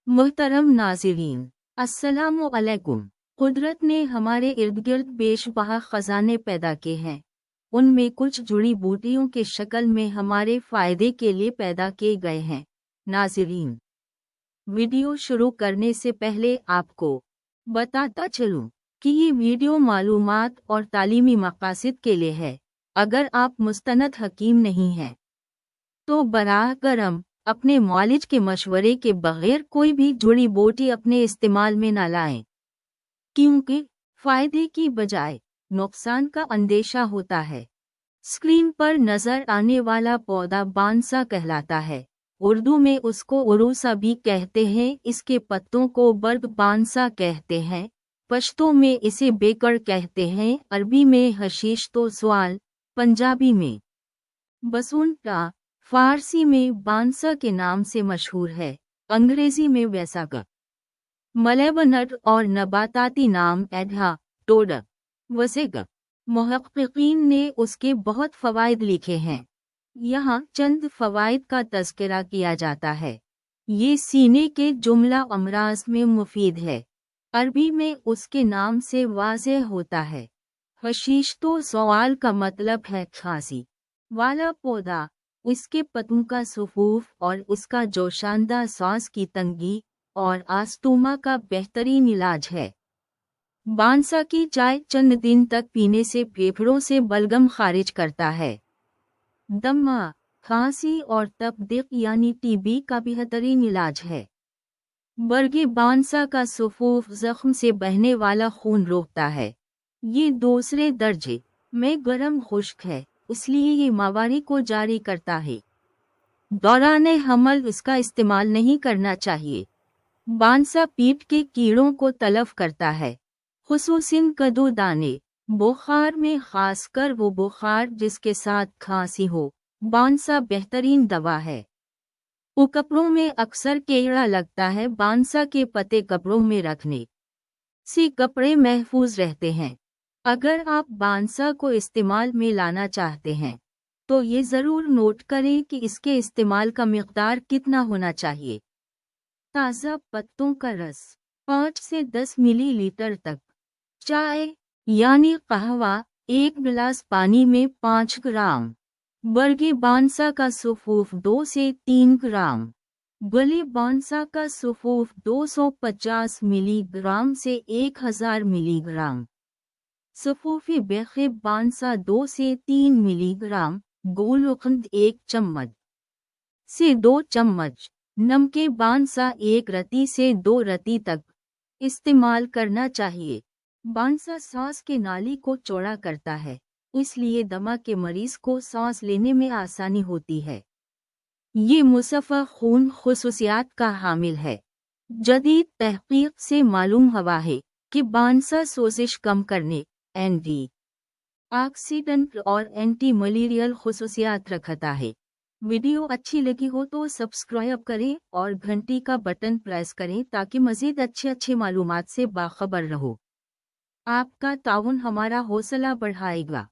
मुहतरम नाज़रीन, अस्सलामु अलैकुम। कुदरत ने हमारे इर्द गिर्द बेशबहा ख़जाने पैदा किए हैं। उनमें कुछ जुड़ी बूटियों के शक्ल में हमारे फ़ायदे के लिए पैदा किए गए हैं। नाज़रीन, वीडियो शुरू करने से पहले आपको बताता चलूँ कि ये वीडियो मालूमात और तालीमी मक़ासिद के लिए है। अगर आप मुस्तनद हकीम नहीं हैं तो बराह करम अपने मौलिज के मशवरे के बगैर कोई भी जुड़ी बूटी अपने इस्तेमाल में न लाएं, क्योंकि फ़ायदे की बजाय नुकसान का अंदेशा होता है। स्क्रीन पर नज़र आने वाला पौधा बांसा कहलाता है। उर्दू में उसको उरूसा भी कहते हैं। इसके पत्तों को बर्ग बांसा कहते हैं। पश्तो में इसे बेकड़ कहते हैं। अरबी में हशीश तो सवाल, पंजाबी में बसून का, फारसी में बांसा के नाम से मशहूर है। अंग्रेजी में वैसागा, मलेबनट और नबाताती नाम एडहा, टोडक, वसेगा। मुहक्किकीन ने उसके बहुत फ़वाइद लिखे हैं। यहाँ चंद फ़वाइद का तज़किरा किया जाता है। ये सीने के जुमला अमराज में मुफीद है। अरबी में उसके नाम से वाज़ेह होता है। हशीश तो सवाल का मतलब है खांसी वाला पौधा। इसके पत्तों का सुफूफ और उसका जोशानदा सांस की तंगी और आस्तमा का बेहतरीन इलाज है। बांसा की चाय चंद दिन तक पीने से फेफड़ों से बलगम खारिज करता है। दमा, खांसी और तपदीक यानी टीबी का बेहतरीन इलाज है। बरगे बांसा का सुफूफ जख्म से बहने वाला खून रोकता है। ये दूसरे दर्जे में गर्म खुश्क है, इसलिए ये मावारी को जारी करता है। दौराने हमल इसका इस्तेमाल नहीं करना चाहिए। बांसा पीठ के कीड़ों को तलफ करता है, खुसूसिन कद्दू दाने। बुखार में खासकर वो बुखार जिसके साथ खांसी हो, बांसा बेहतरीन दवा है। कपड़ों में अक्सर कीड़ा लगता है। बांसा के पत्ते कपड़ों में रखने से कपड़े महफूज रहते हैं। अगर आप बांसा को इस्तेमाल में लाना चाहते हैं तो ये ज़रूर नोट करें कि इसके इस्तेमाल का मिक़दार कितना होना चाहिए। ताज़ा पत्तों का रस 5 से 10 मिलीलीटर तक। चाय यानी कहवा 1 गिलास पानी में 5 ग्राम। बरगे बांसा का सुफूफ 2 से 3 ग्राम। गले बांसा का सुफूफ 250 मिलीग्राम से 1000 मिलीग्राम। सफूफी बेखे बांसा 2 से 3 मिलीग्राम। गोलकंद 1 चम्मच से 2 चम्मच। नमके बांसा 1 रत्ती से 2 रत्ती तक इस्तेमाल करना चाहिए। बांसा सांस के नाली को चौड़ा करता है, इसलिए दमा के मरीज को सांस लेने में आसानी होती है। ये मुसफ़ा खून खुसूसियात का हामिल है। जदीद तहक़ीक़ से मालूम हुआ है कि बांसा सोजिश कम करने, एंटी ऑक्सीडेंट और एंटी मलेरियल खुसूसियात रखता है। वीडियो अच्छी लगी हो तो सब्सक्राइब करें और घंटी का बटन प्रेस करें ताकि मज़ीद अच्छे मालूमात से बाखबर रहो। आपका ताउन हमारा हौसला बढ़ाएगा।